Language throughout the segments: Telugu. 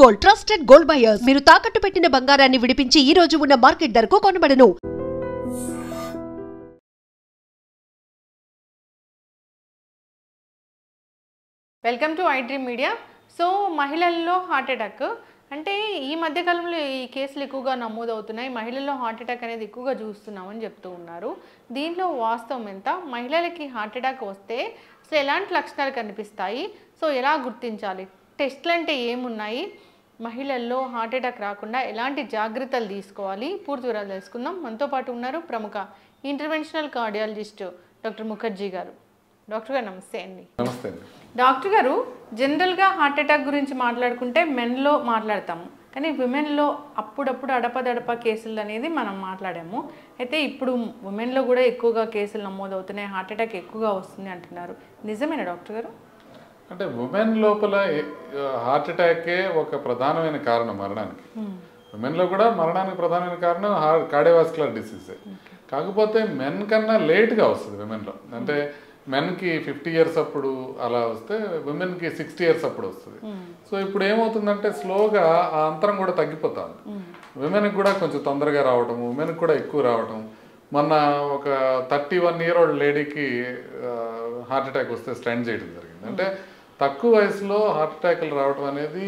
గోల్డ్ ట్రస్టెడ్ గోల్డ్ బయర్స్ మీరు తాకట్టు పెట్టిన బంగారాన్ని విడిపించి ఈ రోజు ఉన్న మార్కెట్ ధరకు కొనబడను. Welcome to I Dream Media. So మహిళల్లో హార్ట్ అటాక్ అంటే ఈ మధ్య కాలంలో ఈ కేసులు ఎక్కువగా నమోదవుతున్నాయి. మహిళల్లో హార్ట్ అటాక్ అనేది ఎక్కువగా చూస్తున్నామని చెప్తూ ఉన్నారు. దీంట్లో వాస్తవం ఎంత? మహిళలకి హార్ట్ అటాక్ వస్తే అసలు ఎలాంటి లక్షణాలు కనిపిస్తాయి? సో ఎలా గుర్తించాలి? టెస్ట్లు అంటే ఏమున్నాయి? మహిళల్లో హార్ట్ అటాక్ రాకుండా ఎలాంటి జాగ్రత్తలు తీసుకోవాలి? పూర్తి వివరాలు తెలుసుకుందాం. మనతో పాటు ఉన్నారు ప్రముఖ ఇంటర్వెన్షనల్ కార్డియాలజిస్ట్ డాక్టర్ ముఖర్జీ గారు. డాక్టర్ గారు నమస్తే అండి. నమస్తే అండి. డాక్టర్ గారు, జనరల్గా హార్ట్ అటాక్ గురించి మాట్లాడుకుంటే మెన్లో మాట్లాడతాము, కానీ విమెన్లో అప్పుడప్పుడు అడపదడప కేసులు అనేది మనం మాట్లాడాము. అయితే ఇప్పుడు ఉమెన్లో కూడా ఎక్కువగా కేసులు నమోదవుతున్నాయి, హార్ట్ అటాక్ ఎక్కువగా వస్తుంది అంటున్నారు. నిజమేనా డాక్టర్ గారు? అంటే ఉమెన్ లోపల హార్ట్ అటాకే ఒక ప్రధానమైన కారణం మరణానికి. ఉమెన్లో కూడా మరణానికి ప్రధానమైన కారణం కార్డియోవాస్కులర్ డిసీజే. కాకపోతే మెన్ కన్నా లేట్గా వస్తుంది విమెన్లో. అంటే మెన్కి 50 years అప్పుడు అలా వస్తే విమెన్కి 60 years అప్పుడు వస్తుంది. సో ఇప్పుడు ఏమవుతుందంటే స్లోగా ఆ అంతరం కూడా తగ్గిపోతుంది. విమెన్కి కూడా కొంచెం తొందరగా రావటం, ఉమెన్కి కూడా ఎక్కువ రావటం. మొన్న ఒక 31-year-old లేడీకి హార్ట్ అటాక్ వస్తే స్టెంట్ చేయడం జరిగింది. అంటే తక్కువ వయసులో హార్ట్ అటాక్లు రావడం అనేది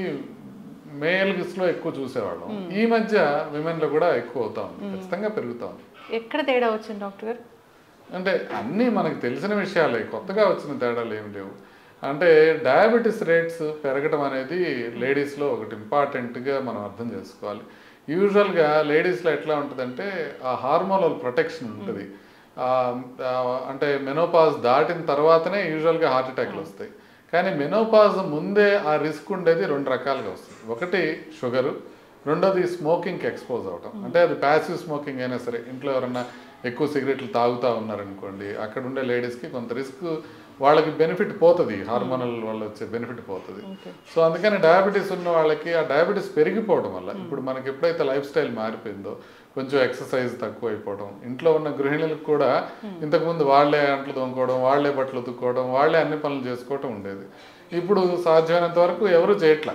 మేల్స్లో ఎక్కువ చూసేవాళ్ళం. ఈ మధ్య విమెన్లో కూడా ఎక్కువ అవుతా ఉంది, ఖచ్చితంగా పెరుగుతా ఉంది. ఎక్కడ తేడా వచ్చింది డాక్టర్ గారు? అంటే అన్నీ మనకు తెలిసిన విషయాలే, కొత్తగా వచ్చిన తేడాలు ఏమి లేవు. అంటే డయాబెటీస్ రేట్స్ పెరగడం అనేది లేడీస్లో ఒకటి ఇంపార్టెంట్గా మనం అర్థం చేసుకోవాలి. యూజువల్గా లేడీస్లో ఎట్లా ఉంటుందంటే ఆ హార్మోనల్ ప్రొటెక్షన్ ఉంటుంది. అంటే మెనోపాజ్ దాటిన తర్వాతనే యూజువల్గా హార్ట్ అటాక్లు వస్తాయి. కానీ మెనోపాజ్ ముందే ఆ రిస్క్ ఉండేది 2 రకాలుగా వస్తుంది. ఒకటి షుగరు, రెండోది స్మోకింగ్కి ఎక్స్పోజ్ అవటం. అంటే అది ప్యాసివ్ స్మోకింగ్ అయినా సరే, ఇంట్లో ఎవరన్నా ఎక్కువ సిగరెట్లు తాగుతూ ఉన్నారనుకోండి, అక్కడ ఉండే లేడీస్కి కొంత రిస్క్, వాళ్ళకి బెనిఫిట్ పోతుంది, హార్మోనల్ వల్ల వచ్చే బెనిఫిట్ పోతుంది. సో అందుకని డయాబెటీస్ ఉన్న వాళ్ళకి ఆ డయాబెటీస్ పెరిగిపోవడం వల్ల ఇప్పుడు మనకి ఎప్పుడైతే లైఫ్ స్టైల్ మారిపోయిందో, కొంచెం ఎక్సర్సైజ్ తక్కువ అయిపోవడం, ఇంట్లో ఉన్న గృహిణులకు కూడా ఇంతకుముందు వాళ్ళే అంట్లు తోముకోవడం, వాళ్ళే బట్టలు ఉతుక్కోవడం, వాళ్ళే అన్ని పనులు చేసుకోవటం ఉండేది. ఇప్పుడు సాధ్యమైనంత వరకు ఎవరు చేయట్లా.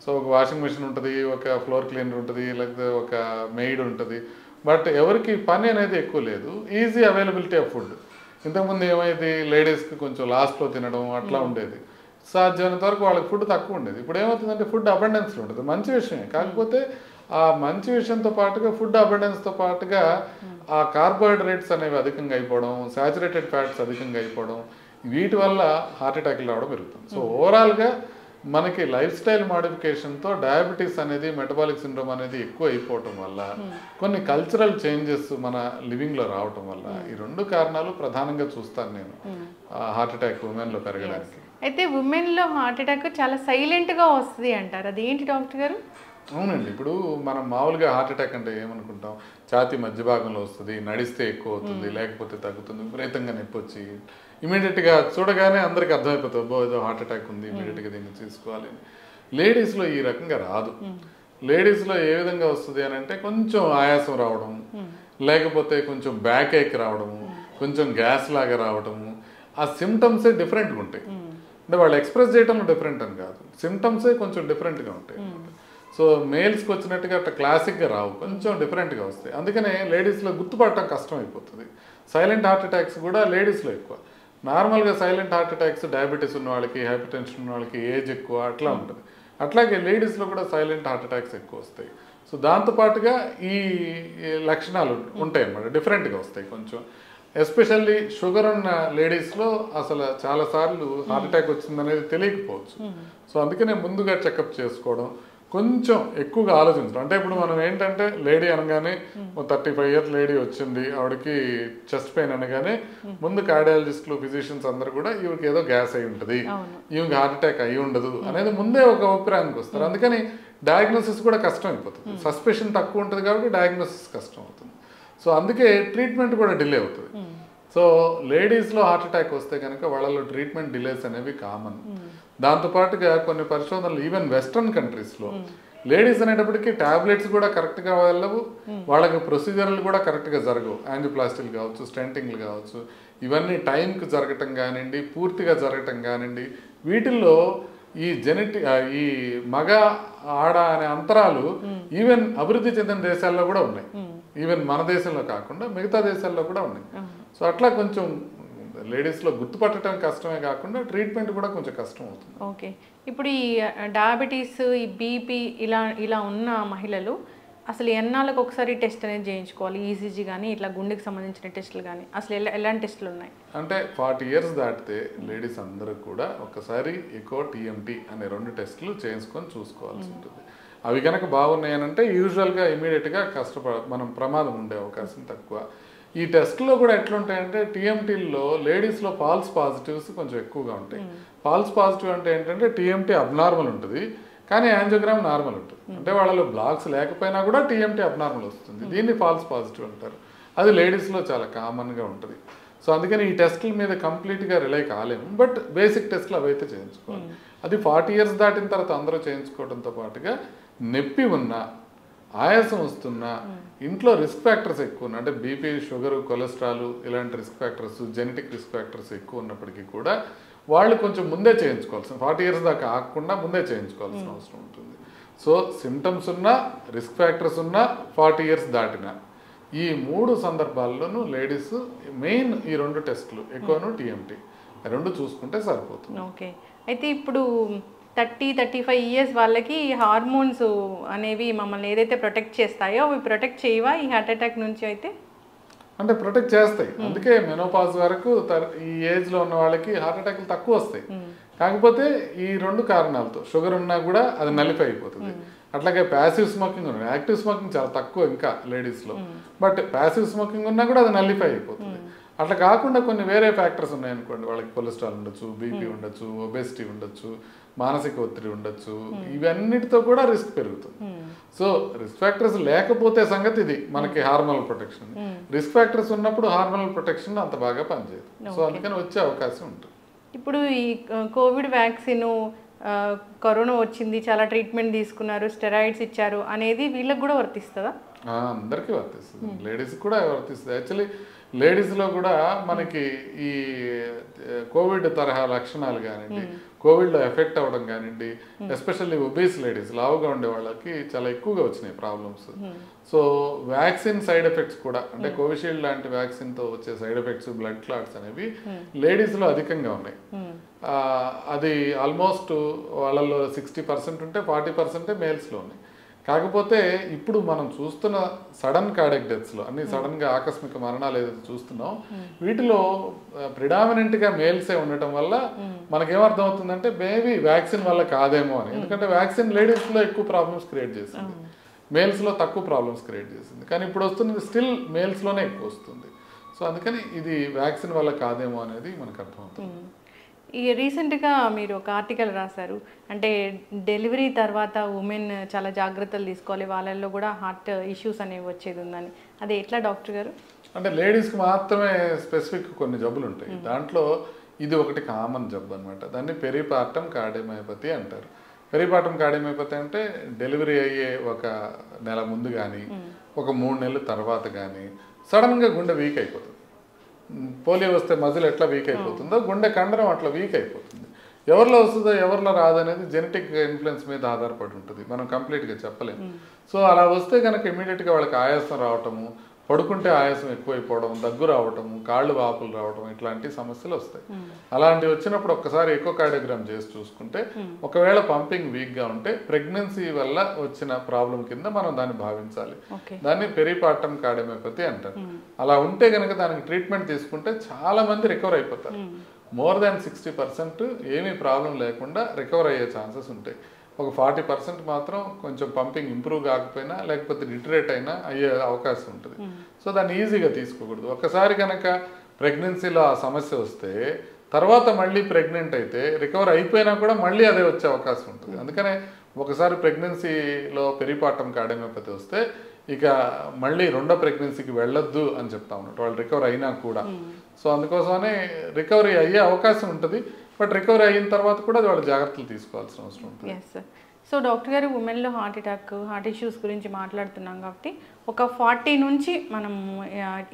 సో ఒక వాషింగ్ మిషన్ ఉంటుంది, ఒక ఫ్లోర్ క్లీనర్ ఉంటుంది, లేకపోతే ఒక మెయిడ్ ఉంటుంది. బట్ ఎవరికి పని అనేది ఎక్కువ లేదు, ఈజీ అవైలబిలిటీ ఆఫ్ ఫుడ్. ఇంతకుముందు ఏమైంది, లేడీస్కి కొంచెం లాస్ట్లో తినడం అట్లా ఉండేది. సాధ్యమైనంత వరకు వాళ్ళకి ఫుడ్ తక్కువ ఉండేది. ఇప్పుడు ఏమవుతుందంటే ఫుడ్ అబండెన్స్లో ఉంటుంది, మంచి విషయమే. కాకపోతే ఆ మంచి విషయంతో పాటుగా ఫుడ్ అబండెన్స్తో పాటుగా ఆ కార్బోహైడ్రేట్స్ అనేవి అధికంగా అయిపోవడం, సాచురేటెడ్ ఫ్యాట్స్ అధికంగా అయిపోవడం, వీటి వల్ల హార్ట్ అటాక్లు రావడం పెరుగుతుంది. సో ఓవరాల్గా మనకి లైఫ్ స్టైల్ మాడిఫికేషన్తో డయాబెటీస్ అనేది, మెటబాలిక్ సిండ్రోమ్ అనేది ఎక్కువ అయిపోవటం వల్ల, కొన్ని కల్చరల్ చేంజెస్ మన లివింగ్లో రావటం వల్ల, ఈ 2 కారణాలు ప్రధానంగా చూస్తాను నేను హార్ట్ అటాక్ ఉమెన్లో పెరగడానికి. అయితే ఉమెన్లో హార్ట్ అటాక్ చాలా సైలెంట్గా వస్తుంది అంటారు, అది ఏంటి డాక్టర్ గారు? అవునండి. ఇప్పుడు మనం మామూలుగా హార్ట్ అటాక్ అంటే ఏమనుకుంటాం, ఛాతీ మధ్య భాగంలో వస్తుంది, నడిస్తే ఎక్కువ అవుతుంది, లేకపోతే తగ్గుతుంది, విపరీతంగా నొప్పి వచ్చి ఇమీడియట్గా చూడగానే అందరికీ అర్థమైపోతుంది, ఏదో హార్ట్ అటాక్ ఉంది, ఇమీడియట్గా దీన్ని తీసుకోవాలి. లేడీస్లో ఈ రకంగా రాదు. లేడీస్లో ఏ విధంగా వస్తుంది అని అంటే కొంచెం ఆయాసం రావడం, లేకపోతే కొంచెం బ్యాక్ ఏక్ రావడము, కొంచెం గ్యాస్ లాగా రావడము, ఆ సిమ్టమ్సే డిఫరెంట్గా ఉంటాయి. అంటే వాళ్ళు ఎక్స్ప్రెస్ చేయడంలో డిఫరెంట్ అని కాదు, సిమ్టమ్సే కొంచెం డిఫరెంట్గా ఉంటాయి. సో మేల్స్కి వచ్చినట్టుగా అట్లా క్లాసిక్గా రావు, కొంచెం డిఫరెంట్గా వస్తాయి. అందుకనే లేడీస్లో గుర్తుపడటం కష్టం అయిపోతుంది. సైలెంట్ హార్ట్ అటాక్స్ కూడా లేడీస్లో ఎక్కువ. నార్మల్గా సైలెంట్ హార్ట్ అటాక్స్ డయాబెటీస్ ఉన్న వాళ్ళకి, హైపర్ టెన్షన్ ఉన్న వాళ్ళకి, ఏజ్ ఎక్కువ అట్లా ఉంటుంది. అట్లాగే లేడీస్లో కూడా సైలెంట్ హార్ట్ అటాక్స్ ఎక్కువ వస్తాయి. సో దాంతోపాటుగా ఈ లక్షణాలు ఉంటాయి అన్నమాట, డిఫరెంట్గా వస్తాయి కొంచెం. ఎస్పెషల్లీ షుగర్ ఉన్న లేడీస్లో అసలు చాలాసార్లు హార్ట్ అటాక్ వచ్చిందనేది తెలియకపోవచ్చు. సో అందుకనే ముందుగా చెకప్ చేసుకోవడం, కొంచెం ఎక్కువగా ఆలోచించడం. అంటే ఇప్పుడు మనం ఏంటంటే లేడీ అనగానే 35 years లేడీ వచ్చింది, ఆవిడకి చెస్ట్ పెయిన్ అనగానే ముందు కార్డియాలజిస్టులు, ఫిజిషియన్స్ అందరూ కూడా ఈవిడికి ఏదో గ్యాస్ అయి ఉంటుంది, ఈవికి హార్ట్ అటాక్ అయి ఉండదు అనేది ముందే ఒక అభిప్రాయానికి వస్తారు. అందుకని డయాగ్నోసిస్ కూడా కష్టం అయిపోతుంది. సస్పెషన్ తక్కువ ఉంటుంది కాబట్టి డయాగ్నోసిస్ కష్టం అవుతుంది. సో అందుకే ట్రీట్మెంట్ కూడా డిలే అవుతుంది. సో లేడీస్లో హార్ట్ అటాక్ వస్తే కనుక వాళ్ళలో ట్రీట్మెంట్ డిలేస్ అనేవి కామన్. దాంతోపాటుగా కొన్ని పరిశోధనలు ఈవెన్ వెస్ట్రన్ కంట్రీస్లో లేడీస్ అనేటప్పటికీ టాబ్లెట్స్ కూడా కరెక్ట్గా వెళ్ళవు, వాళ్ళకి ప్రొసీజర్లు కూడా కరెక్ట్గా జరగవు. యాంజియోప్లాస్టీలు కావచ్చు, స్టెంటింగ్లు కావచ్చు, ఇవన్నీ టైంకి జరగటం కానివ్వండి, పూర్తిగా జరగటం కానివ్వండి, వీటిల్లో ఈ మగ ఆడ అనే అంతరాలు ఈవెన్ అభివృద్ధి చెందిన దేశాల్లో కూడా ఉన్నాయి. ఈవెన్ మన దేశంలో కాకుండా మిగతా దేశాల్లో కూడా ఉన్నాయి. సో అట్లా కొంచెం లేడీస్లో గుర్తుపట్టడం కష్టమే కాకుండా ట్రీట్మెంట్ కూడా కొంచెం కష్టం అవుతుంది. ఓకే, ఇప్పుడు ఈ డయాబెటీస్, ఈ బీపీ ఇలా ఉన్న మహిళలు అసలు ఎన్నాళ్ళకు ఒకసారి టెస్ట్ అనేది చేయించుకోవాలి? ఈసీజీ కానీ ఇట్లా గుండెకి సంబంధించిన టెస్టులు కానీ అసలు ఎలాంటి టెస్టులు ఉన్నాయి? అంటే 40 years దాటితే లేడీస్ అందరూ కూడా ఒకసారి ఎకో టీఎంటీ అనే 2 టెస్టులు చేయించుకొని చూసుకోవాల్సి ఉంటుంది. అవి కనుక బాగున్నాయనంటే యూజువల్గా ఇమీడియట్గా మనం ప్రమాదం ఉండే అవకాశం తక్కువ. ఈ టెస్ట్లో కూడా ఎట్లుంటాయంటే టీఎంటీల్లో లేడీస్లో ఫాల్స్ పాజిటివ్స్ కొంచెం ఎక్కువగా ఉంటాయి. ఫాల్స్ పాజిటివ్ అంటే ఏంటంటే టీఎంటీ అబ్నార్మల్ ఉంటుంది కానీ యాంజియోగ్రామ్ నార్మల్ ఉంటుంది. అంటే వాళ్ళలో బ్లాక్స్ లేకపోయినా కూడా టీఎంటీ అబ్నార్మల్ వస్తుంది. దీన్ని ఫాల్స్ పాజిటివ్ అంటారు. అది లేడీస్లో చాలా కామన్గా ఉంటుంది. సో అందుకని ఈ టెస్టుల మీద కంప్లీట్గా రిలై కాలేము. బట్ బేసిక్ టెస్టులు అవైతే చేయించుకోవాలి. అది 40 years దాటిన తర్వాత అందరూ చేయించుకోవడంతో పాటుగా నొప్పి ఉన్నా, ఆయాసం వస్తున్నా, ఇంట్లో రిస్క్ ఫ్యాక్టర్స్ ఎక్కువ ఉన్నాయి, అంటే బీపీ, షుగర్, కొలెస్ట్రాల్ ఇలాంటి risk factors, genetic risk factors ఎక్కువ ఉన్నప్పటికీ కూడా వాళ్ళు కొంచెం ముందే చేయించుకోవాల్సిన 40 years దాకా ఆగకుండా ముందే చేయించుకోవాల్సిన అవసరం ఉంటుంది. సో సిమ్టమ్స్ ఉన్నా, రిస్క్ ఫ్యాక్టర్స్ ఉన్నా, 40 years దాటినా ఈ 3 సందర్భాల్లోనూ లేడీస్ మెయిన్ ఈ 2 టెస్టులు ఎకోను టీఎంటీ 2 చూసుకుంటే సరిపోతుంది. ఓకే, అయితే ఇప్పుడు 30-35 years వాళ్ళకి హార్మోన్స్ అనేవి మమ్మల్ని ఏదైతే ప్రొటెక్ట్ చేస్తాయో అవి ప్రొటెక్ట్ చేయవా ఈ హార్ట్ అటాక్ నుంచి? అయితే అంటే ప్రొటెక్ట్ చేస్తాయి. అందుకే మెనోపాజ్ వరకు ఈ ఏజ్లో ఉన్న వాళ్ళకి హార్ట్ అటాక్లు తక్కువ వస్తాయి. కాకపోతే ఈ 2 కారణాలతో షుగర్ ఉన్నా కూడా అది నలిఫై అయిపోతుంది. అట్లాగే ప్యాసివ్ స్మోకింగ్ ఉన్నాయి, యాక్టివ్ స్మోకింగ్ చాలా తక్కువ ఇంకా లేడీస్లో, బట్ ప్యాసివ్ స్మోకింగ్ ఉన్నా కూడా అది నలిఫై అయిపోతుంది. అట్లా కాకుండా కొన్ని వేరే ఫ్యాక్టర్స్ ఉన్నాయనుకోండి, వాళ్ళకి కొలెస్ట్రాల్ ఉండొచ్చు, బీపీ ఉండొచ్చు, ఒబెసిటీ ఉండొచ్చు, మానసిక ఒత్తిడి ఉండొచ్చు, ఇవన్నిటితో కూడా రిస్క్ పెరుగుతుంది. సో రిస్క్ ఫ్యాక్టర్స్ లేకపోతే సంగతి ఇది మనకి హార్మోనల్ ప్రొటెక్షన్. రిస్క్ ఫ్యాక్టర్స్ ఉన్నప్పుడు హార్మోనల్ ప్రొటెక్షన్ అంత బాగా పనిచేయదు. సో అందుకని వచ్చే అవకాశం ఉంటుంది. ఇప్పుడు ఈ కోవిడ్ వ్యాక్సిన్, కరోనా వచ్చింది, చాలా ట్రీట్మెంట్ తీసుకున్నారు, స్టెరాయిడ్స్ ఇచ్చారు అనేది వీళ్ళకి కూడా వర్తిస్తుందా? అందరికీ వర్తిస్తుంది, లేడీస్కి కూడా వర్తిస్తుంది. యాక్చువల్లీ లేడీస్లో కూడా మనకి ఈ కోవిడ్ తరహా లక్షణాలు కానివ్వండి, కోవిడ్లో ఎఫెక్ట్ అవ్వడం కానివ్వండి, ఎస్పెషల్లీ ఒబీస్ లేడీస్, లావుగా ఉండే వాళ్ళకి చాలా ఎక్కువగా వచ్చినాయి problems. So vaccine side effects కూడా, అంటే కోవిషీల్డ్ లాంటి వ్యాక్సిన్తో వచ్చే సైడ్ ఎఫెక్ట్స్, బ్లడ్ క్లాట్స్ అనేవి లేడీస్లో అధికంగా ఉన్నాయి. అది ఆల్మోస్ట్ వాళ్ళలో 60% ఉంటే 40% మేల్స్లో ఉన్నాయి. కాకపోతే ఇప్పుడు మనం చూస్తున్న సడన్ కార్డియాక్ డెత్స్లో, అన్ని సడన్గా ఆకస్మిక మరణాలు ఏదైతే చూస్తున్నాం, వీటిలో ప్రిడామినెంట్గా మేల్సే ఉండటం వల్ల మనకేమర్థం అవుతుందంటే మేబీ వ్యాక్సిన్ వల్ల కాదేమో అని. ఎందుకంటే వ్యాక్సిన్ లేడీస్లో ఎక్కువ ప్రాబ్లమ్స్ క్రియేట్ చేసింది, మేల్స్లో తక్కువ ప్రాబ్లమ్స్ క్రియేట్ చేసింది. కానీ ఇప్పుడు వస్తున్నది స్టిల్ మేల్స్లోనే ఎక్కువ వస్తుంది. సో అందుకని ఇది వ్యాక్సిన్ వల్ల కాదేమో అనేది మనకు అర్థమవుతుంది. ఈ రీసెంట్గా మీరు ఒక ఆర్టికల్ రాశారు, అంటే డెలివరీ తర్వాత ఉమెన్ చాలా జాగ్రత్తలు తీసుకోవాలి, వాళ్ళల్లో కూడా హార్ట్ ఇష్యూస్ అనేవి వచ్చేది ఉందని. అది ఎట్లా డాక్టర్ గారు? అంటే లేడీస్కి మాత్రమే స్పెసిఫిక్ కొన్ని జబ్బులు ఉంటాయి. దాంట్లో ఇది ఒకటి కామన్ జబ్బు అనమాట. దాన్ని పెరిపార్టమ్ కార్డియోమయోపతి అంటారు. పెరిపార్టమ్ కార్డియోమయోపతి అంటే డెలివరీ అయ్యే 1 నెల ముందు కానీ, ఒక 3 నెలల తర్వాత కానీ సడన్గా గుండె వీక్ అయిపోతుంది. పోలియో వస్తే మజిల్ ఎట్లా వీక్ అయిపోతుందో గుండె కండరం అట్లా వీక్ అయిపోతుంది. ఎవరిలో వస్తుందో ఎవరిలో రాదనేది జెనెటిక్ ఇన్ఫ్లుయెన్స్ మీద ఆధారపడి ఉంటుంది, మనం కంప్లీట్గా చెప్పలేము. సో అలా వస్తే కనుక ఇమీడియట్గా వాళ్ళకి ఆయాసం రావటము, పడుకుంటే ఆయాసం ఎక్కువైపోవడం, దగ్గు రావటము, కాళ్ళు వాపులు రావటం, ఇట్లాంటి సమస్యలు వస్తాయి. అలాంటివి వచ్చినప్పుడు ఒక్కసారి ఎకోకార్డియోగ్రామ్ చేసి చూసుకుంటే ఒకవేళ పంపింగ్ వీక్గా ఉంటే ప్రెగ్నెన్సీ వల్ల వచ్చిన ప్రాబ్లం కింద మనం దాన్ని భావించాలి. దాన్ని పెరిపార్టమ్ కార్డియోమయోపతి అంటారు. అలా ఉంటే కనుక దానికి ట్రీట్మెంట్ తీసుకుంటే చాలా మంది రికవర్ అయిపోతారు. మోర్ దాన్ 60% ఏమీ ప్రాబ్లం లేకుండా రికవర్ అయ్యే ఛాన్సెస్ ఉంటాయి. ఒక 40% మాత్రం కొంచెం పంపింగ్ ఇంప్రూవ్ కాకపోయినా లేకపోతే డిటరేట్ అయినా అయ్యే అవకాశం ఉంటుంది. సో దాన్ని ఈజీగా తీసుకోకూడదు. ఒకసారి కనుక ప్రెగ్నెన్సీలో ఆ సమస్య వస్తే తర్వాత మళ్ళీ ప్రెగ్నెంట్ అయితే రికవర్ అయిపోయినా కూడా మళ్ళీ అదే వచ్చే అవకాశం ఉంటుంది. అందుకనే ఒకసారి ప్రెగ్నెన్సీలో పెరిపార్టమ్ కార్డియోమయోపతి వస్తే ఇక మళ్ళీ 2వ ప్రెగ్నెన్సీకి వెళ్ళొద్దు అని చెప్తా ఉన్నట్టు, వాళ్ళు రికవర్ అయినా కూడా. సో అందుకోసమనే రికవరీ అయ్యే అవకాశం ఉంటుంది, బట్ రికవరీ అయిన తర్వాత కూడా వాళ్ళు జాగ్రత్తలు తీసుకోవాల్సిన అవసరం ఉంటుంది. సో డాక్టర్ గారు, ఉమెన్లో హార్ట్ అటాక్, హార్ట్ ఇష్యూస్ గురించి మాట్లాడుతున్నాం కాబట్టి ఒక 40 నుంచి మనం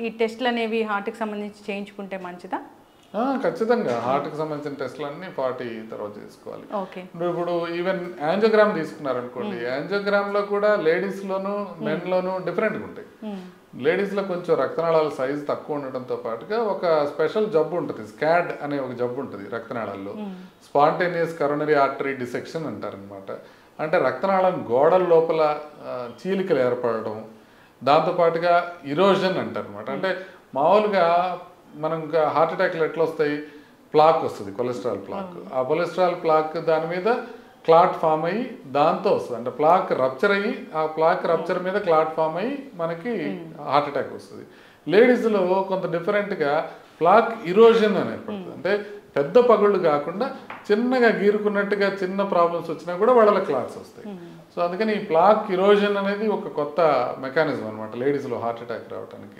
ఈ టెస్ట్లు అనేవి హార్ట్కి సంబంధించి చేయించుకుంటే మంచిదా? ఖచ్చితంగా హార్ట్కి సంబంధించిన టెస్ట్లు అన్ని 40 తర్వాత చేసుకోవాలి. ఓకే. ఇప్పుడు ఈవెన్ యాంజియోగ్రామ్ తీసుకున్నారనుకోండి, యాంజియోగ్రామ్లో కూడా లేడీస్లోను మెన్లోను డిఫరెంట్గా ఉంటాయి. లేడీస్లో కొంచెం రక్తనాళాల సైజు తక్కువ ఉండడంతో పాటుగా ఒక స్పెషల్ జబ్బు ఉంటుంది, స్కాడ్ అనే ఒక జబ్బు ఉంటుంది రక్తనాళాల్లో, స్పాంటేనియస్ కరోనరీ ఆర్టరీ డిసెక్షన్ అంటారనమాట. అంటే రక్తనాళం గోడల లోపల చీలికలు ఏర్పడడం, దాంతోపాటుగా ఇరోజన్ అంటారు అనమాట. అంటే మామూలుగా మనం హార్ట్ అటాక్లు ఎట్లా వస్తాయి, ప్లాక్ వస్తుంది, కొలెస్ట్రాల్ ప్లాక్. ఆ కొలెస్ట్రాల్ ప్లాక్ దాని మీద క్లాట్ ఫామ్ అయ్యి దాంతో వస్తుంది. అంటే ప్లాక్ రప్చర్ అయ్యి ఆ ప్లాక్ రప్చర్ మీద క్లాట్ ఫామ్ అయ్యి మనకి హార్ట్ అటాక్ వస్తుంది. లేడీస్లో కొంత డిఫరెంట్గా ప్లాక్ ఇరోజన్ అని ఏర్పడుతుంది. అంటే పెద్ద పగుళ్ళు కాకుండా చిన్నగా గీరుకున్నట్టుగా చిన్న ప్రాబ్లమ్స్ వచ్చినా కూడా వాళ్ళ క్లాట్స్ వస్తాయి. సో అందుకని ఈ ప్లాక్ ఇరోజన్ అనేది ఒక కొత్త మెకానిజం అనమాట లేడీస్లో హార్ట్ అటాక్ రావడానికి.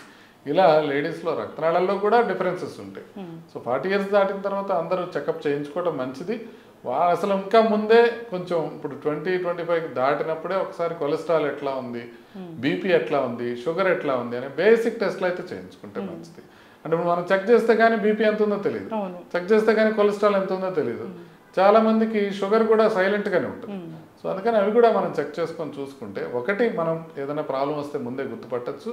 ఇలా లేడీస్లో రక్తనాళాల్లో కూడా డిఫరెన్సెస్ ఉంటాయి. సో 40 years దాటిన తర్వాత అందరూ చెకప్ చేయించుకోవడం మంచిది. అసలు ఇంకా ముందే కొంచెం ఇప్పుడు 20-25 దాటినప్పుడే ఒకసారి కొలెస్ట్రాల్ ఎట్లా ఉంది, బీపీ ఎట్లా ఉంది, షుగర్ ఎట్లా ఉంది అనే బేసిక్ టెస్ట్లు అయితే చేయించుకుంటే మంచిది. అంటే ఇప్పుడు మనం చెక్ చేస్తే కానీ బీపీ ఎంత ఉందో తెలియదు, చెక్ చేస్తే కానీ కొలెస్ట్రాల్ ఎంత ఉందో తెలియదు. చాలా మందికి షుగర్ కూడా సైలెంట్గానే ఉంటుంది. సో అందుకని అవి కూడా మనం చెక్ చేసుకొని చూసుకుంటే, ఒకటి మనం ఏదైనా ప్రాబ్లం వస్తే ముందే గుర్తుపట్టచ్చు,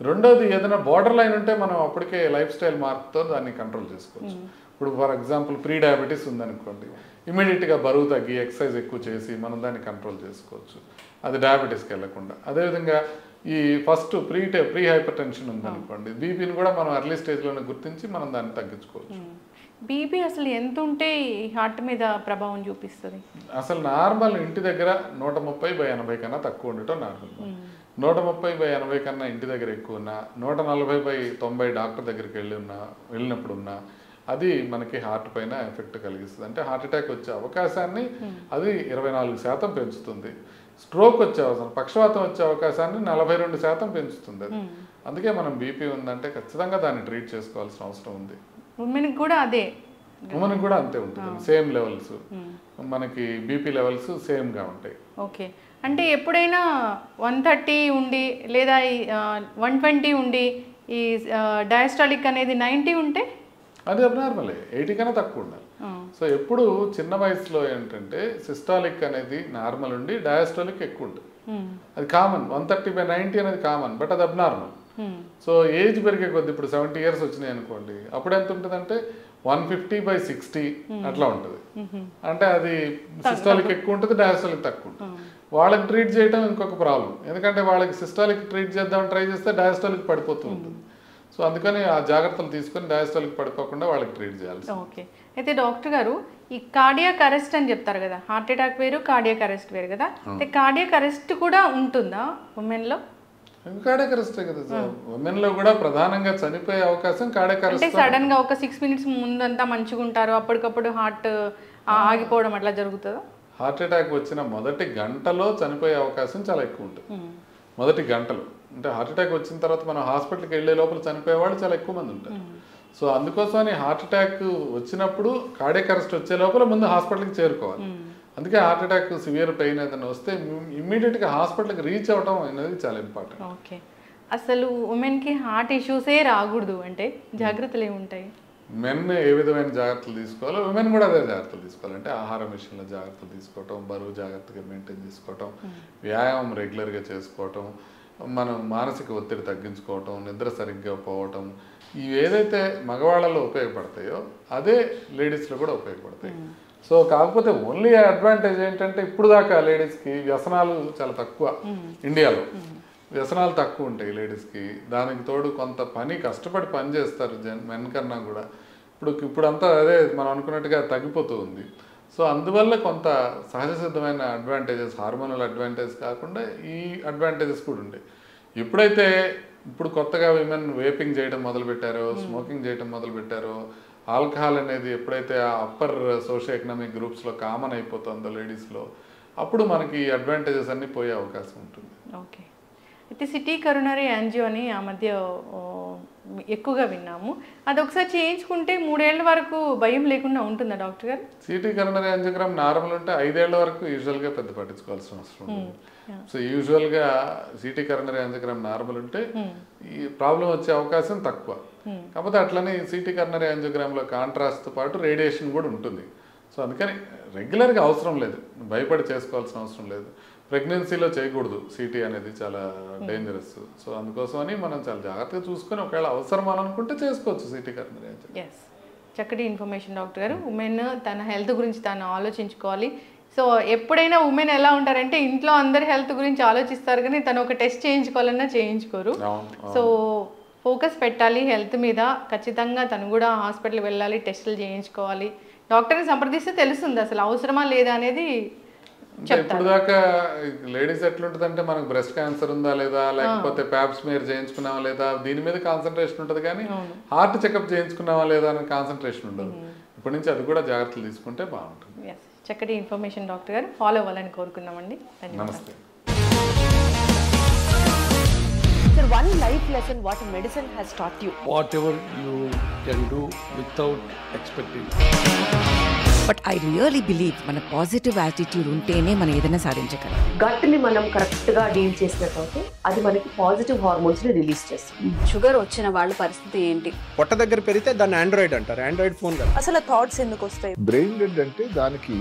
రెండోది ఏదైనా బార్డర్ లైన్ ఉంటే మనం అప్పటికే లైఫ్ స్టైల్ మార్పుతో దాన్ని కంట్రోల్ చేసుకోవచ్చు. ఇప్పుడు ఫర్ ఎగ్జాంపుల్ ప్రీ డయాబెటీస్ ఉందనుకోండి, ఇమీడియట్గా బరువు తగ్గి ఎక్సర్సైజ్ ఎక్కువ చేసి మనం దాన్ని కంట్రోల్ చేసుకోవచ్చు, అది డయాబెటీస్కి వెళ్ళకుండా. అదేవిధంగా ఈ ఫస్ట్ ప్రీ హైపర్ టెన్షన్ ఉందనుకోండి, బీపీని కూడా మనం ఎర్లీ స్టేజ్లోనే గుర్తించి మనం దాన్ని తగ్గించుకోవచ్చు. బీపీ అసలు ఎంత ఉంటే హార్ట్ మీద ప్రభావం చూపిస్తుంది? అసలు నార్మల్ ఇంటి దగ్గర 130/80 కన్నా తక్కువ ఉండటం నార్మల్. 130/80 కన్నా ఇంటి దగ్గర ఎక్కువ ఉన్నా, 140/90 డాక్టర్ దగ్గరికి వెళ్ళినప్పుడు ఉన్నా అది మనకి హార్ట్ పైన ఎఫెక్ట్ కలిగిస్తుంది. అంటే హార్ట్ అటాక్ వచ్చే అవకాశాన్ని అది 24% పెంచుతుంది. స్ట్రోక్ వచ్చే అవకాశం, పక్షవాతం వచ్చే అవకాశాన్ని 42% పెంచుతుంది అది. అందుకే మనం బీపీ ఉందంటే ఖచ్చితంగా దాన్ని ట్రీట్ చేసుకోవాల్సిన అవసరం ఉంది. ఉమెన్కి కూడా అదే, ఉమెన్కి కూడా అంతే ఉంటుంది, సేమ్ లెవెల్స్, మనకి బీపీ లెవెల్స్ సేమ్గా ఉంటాయి. ఓకే. అంటే ఎప్పుడైనా 130 ఉండి లేదా 120 ఉండి ఈ డయాస్టాలిక్ అనేది 90 ఉంటే అది అబ్నార్మలే, 80 కన్నా తక్కువ ఉండాలి. సో ఎప్పుడు చిన్న వయసులో ఏంటంటే సిస్టాలిక్ అనేది నార్మల్ ఉండి డయాస్టాలిక్ ఎక్కువ ఉంటుంది. అది కామన్, 130/90 అనేది కామన్, బట్ అది అబ్నార్మల్. సో ఏజ్ పెరిగే కొద్ది ఇప్పుడు 70 years వచ్చినాయి అనుకోండి, అప్పుడు ఎంత ఉంటుంది అంటే 150/60 అట్లా ఉంటుంది. అంటే అది సిస్టాలిక్ ఎక్కువ ఉంటుంది, డయాస్టాలిక్ తక్కువ ఉంటుంది. వాళ్ళకి ట్రీట్ చేయడం ఇంకొక ప్రాబ్లం, ఎందుకంటే వాళ్ళకి సిస్టాలిక్ ట్రీట్ చేద్దామని ట్రై చేస్తే డయాస్టాలిక్ పడిపోతూ ఉంటుంది. సో అందుకని ఆ జాగ్రత్తలు తీసుకొని డయాస్టాలిక్ పడిపోకుండా వాళ్ళకి ట్రీట్ చేయాలి. ఓకే. అయితే డాక్టర్ గారు, ఈ కార్డియాక్ అరెస్ట్ అని చెప్తారు కదా, హార్ట్ అటాక్ వేరు కార్డియాక్ అరెస్ట్ వేరు కదా, అయితే కార్డియాక్ అరెస్ట్ కూడా ఉంటుందా ఉమెన్లో? కార్డియాక్ అరెస్టే కదా సార్, ఉమెన్లో కూడా ప్రధానంగా చనిపోయే అవకాశం కార్డియాక్ అరెస్ట్. అంటే సడన్ గా ఒక 6 minutes ముందంతా మంచిగా ఉంటారు, అప్పటికప్పుడు హార్ట్ ఆగిపోవడం అట్లా జరుగుతుందా? హార్ట్ అటాక్ వచ్చిన మొదటి గంటలో చనిపోయే అవకాశం చాలా ఎక్కువ ఉంటుంది. మొదటి గంటలో అంటే హార్ట్ అటాక్ వచ్చిన తర్వాత మనం హాస్పిటల్కి వెళ్ళే లోపల చనిపోయే వాళ్ళు చాలా ఎక్కువ మంది ఉంటారు. సో అందుకోసమని హార్ట్ అటాక్ వచ్చినప్పుడు కార్డియాక్ అరెస్ట్ వచ్చే లోపల ముందు హాస్పిటల్కి చేరుకోవాలి. అందుకే హార్ట్ అటాక్ సివియర్ పెయిన్ ఏదైనా వస్తే ఇమ్మీడియట్గా హాస్పిటల్కి రీచ్ అవ్వడం అనేది చాలా ఇంపార్టెంట్. ఓకే. అసలు ఉమెన్కి హార్ట్ ఇష్యూసే రాకూడదు అంటే జాగ్రత్తలు ఏముంటాయి? మెన్ ఏ విధమైన జాగ్రత్తలు తీసుకోవాలో ఉమెన్ కూడా అదే జాగ్రత్తలు తీసుకోవాలి. అంటే ఆహారం విషయంలో జాగ్రత్తలు తీసుకోవటం, బరువు జాగ్రత్తగా మెయింటైన్ చేసుకోవటం, వ్యాయామం రెగ్యులర్గా చేసుకోవటం, మనం మానసిక ఒత్తిడి తగ్గించుకోవటం, నిద్ర సరిగ్గా పోవటం, ఇవి ఏదైతే మగవాళ్ళలో ఉపయోగపడతాయో అదే లేడీస్లో కూడా ఉపయోగపడతాయి. సో కాకపోతే ఓన్లీ అడ్వాంటేజ్ ఏంటంటే ఇప్పుడు దాకా లేడీస్కి వ్యసనాలు చాలా తక్కువ, ఇండియాలో వ్యసనాలు తక్కువ ఉంటాయి లేడీస్కి. దానికి తోడు కొంత కష్టపడి పని చేస్తారు మెన్ కన్నా కూడా. ఇప్పుడంతా అదే మనం అనుకున్నట్టుగా తగ్గిపోతూ ఉంది. సో అందువల్ల కొంత సహజ సిద్ధమైన అడ్వాంటేజెస్, హార్మోనల్ అడ్వాంటేజ్ కాకుండా ఈ అడ్వాంటేజెస్ కూడా ఉంటాయి. ఇప్పుడు కొత్తగా విమెన్ వేపింగ్ చేయడం మొదలుపెట్టారో, స్మోకింగ్ చేయడం మొదలుపెట్టారో, ఆల్కహాల్ అనేది ఎప్పుడైతే ఆ అప్పర్ సోషియో ఎకనామిక్ గ్రూప్స్లో కామన్ అయిపోతుందో లేడీస్లో, అప్పుడు మనకి ఈ అడ్వాంటేజెస్ అన్నీ పోయే అవకాశం ఉంటుంది. ఓకే. అయితే సిటీ కరోనరీ యాంజియో అని ఆ మధ్య ఎక్కువగా విన్నాము, అది ఒకసారి చేయించుకుంటే 3 ఏళ్ల వరకు భయం లేకుండా ఉంటుందా డాక్టర్ గారు? సిటీ కరోనరీ యాంజియోగ్రామ్ నార్మల్ ఉంటే 5 ఏళ్ల వరకు యూజువల్గా పెద్ద పట్టించుకోవాల్సిన అవసరం ఉంటుంది. సో యూజువల్గా సిటీ కరోనరీ యాంజియోగ్రామ్ నార్మల్ ఉంటే ఈ ప్రాబ్లం వచ్చే అవకాశం తక్కువ. కాకపోతే అట్లనే సిటీ కర్నరీ యాంజియోగ్రామ్లో కాంట్రాస్ట్తో పాటు రేడియేషన్ కూడా ఉంటుంది. సో అందుకని రెగ్యులర్గా అవసరం లేదు, భయపడి చేసుకోవాల్సిన అవసరం లేదు. ప్రెగ్నెన్సీలో చేయకూడదు, సిటీ అనేది చాలా డేంజరస్. సో అందుకోసమని మనం చాలా జాగ్రత్తగా చూసుకొని ఒకవేళ అవసరం అనుకుంటే చేసుకోవచ్చు సిటీ కర్నరీ యాంజియోగ్రామ్. ఎస్, చక్కటి ఇన్ఫర్మేషన్ డాక్టర్ గారు. ఉమెన్ తన హెల్త్ గురించి తను ఆలోచించుకోవాలి. సో ఎప్పుడైనా ఉమెన్ ఎలా ఉంటారంటే ఇంట్లో అందరి హెల్త్ గురించి ఆలోచిస్తారు కానీ తను ఒక టెస్ట్ చేయించుకోవాలన్నా చేయించుకోరు. సో ఫోకస్ పెట్టాలి హెల్త్ మీద. ఖచ్చితంగా తను కూడా హాస్పిటల్ వెళ్ళాలి, టెస్టులు చేయించుకోవాలి. డాక్టర్ని సంప్రదిస్తే తెలుస్తుంది అసలు అవసరమా లేదా అనేది. ఇప్పుడు దాకా లేడీస్ ఎట్లుంటుంది అంటే మనకు బ్రెస్ట్ క్యాన్సర్ ఉందా లేదా, లేకపోతే ప్యాప్ స్మియర్ చేయించుకున్నావా లేదా, దీని మీద కాన్సన్ట్రేషన్ ఉంటుంది కానీ హార్ట్ చెకప్ చేయించుకున్నావా లేదా అనే కాన్సన్ట్రేషన్ ఉండదు. ఇప్పటి నుంచి అది కూడా జాగ్రత్తలు తీసుకుంటే బాగుంటుంది. చక్కటి ఇన్ఫర్మేషన్ డాక్టర్ గారు, ఫాలో అవ్వాలని కోరుకున్నామండి. నమస్తే. Sir, one life lesson what medicine has taught you. Whatever you can do without expecting. But I really believe మన పాజిటివ్ యాటిట్యూడ్ ఉంటేనే మనం ఏదైనా సాధించగలం. గట్ని మనం కరెక్ట్గా డీల్ చేసినట్లయితే అది మనకి పాజిటివ్ హార్మోన్స్ని రిలీజ్ చేస్తుంది. షుగర్ వచ్చిన వాళ్ళ పరిస్థితి ఏంటి? పొట్ట దగ్గర పెరిగితే దాన్ని ఆండ్రాయిడ్ అంటారు, ఆండ్రాయిడ్ ఫోన్ కదా. అసలు థాట్స్ ఎందుకు వస్తాయి? బ్రెయిన్ డెడ్ అంటే దానికి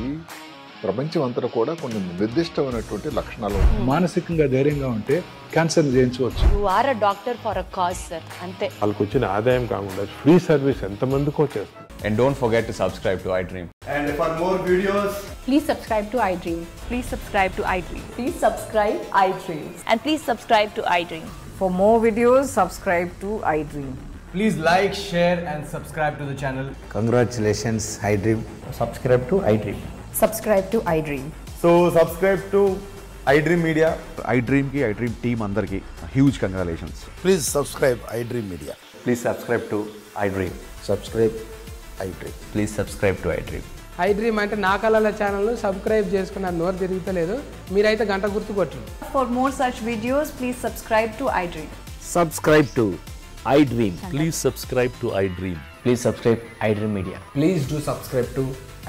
ప్రపంచం అంతా కూడా కొన్ని నిర్దిష్టమైనటువంటి లక్షణాలు. మానసికంగా ధైర్యంగా ఉంటే క్యాన్సర్ జయించవచ్చు. You are a doctor for a cause sir, అంతే. వాళ్ళకి వచ్చిన ఆదాయం కాకుండా ఫ్రీ సర్వీస్ ఎంతమందికో చేస్తుంది. And don't forget to subscribe to iDream. And for more videos, Please subscribe to iDream. Please subscribe to iDream. Please subscribe iDream. And please subscribe to iDream. For more videos, subscribe to iDream. please like, share and subscribe to the channel. Congratulations, iDream. Subscribe to iDream. Subscribe to iDream. So subscribe to iDream Media. iDream ki iDream team andarki huge congratulations. Please subscribe iDream Media. Please subscribe to iDream. Subscribe iDream. Please subscribe to iDream. iDream అంటే నా కళల ఛానల్ సబ్స్క్రైబ్ చేసుకున్న నోరు తిరుగుతలేదు, మీరైతే గంట గుర్తు కొట్టండి. For more such videos, please subscribe to iDream. Subscribe to iDream. Please subscribe to iDream. Please subscribe iDream Media. Please do subscribe to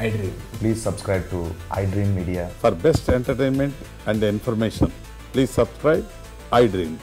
iDream. Please subscribe to iDream Media. For best entertainment and information, please subscribe iDream.